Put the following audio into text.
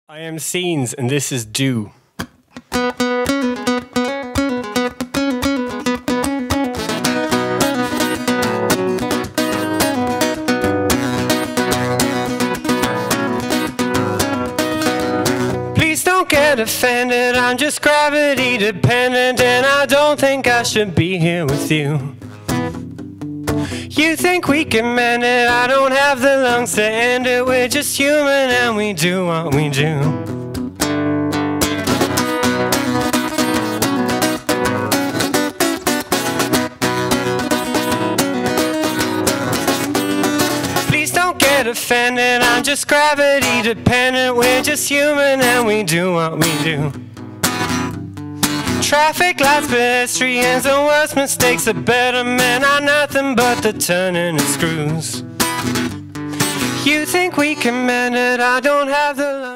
I am Scenes, and this is Do. Please don't get offended, I'm just gravity dependent, and I don't think I should be here with you. You think we can mend it, I don't have the lungs to end it. We're just human and we do what we do. Please don't get offended, I'm just gravity dependent. We're just human and we do what we do. Traffic lights, pedestrians, and worst mistakes, the better men are nothing but the turning of screws. You think we can mend it, I don't have the lungs.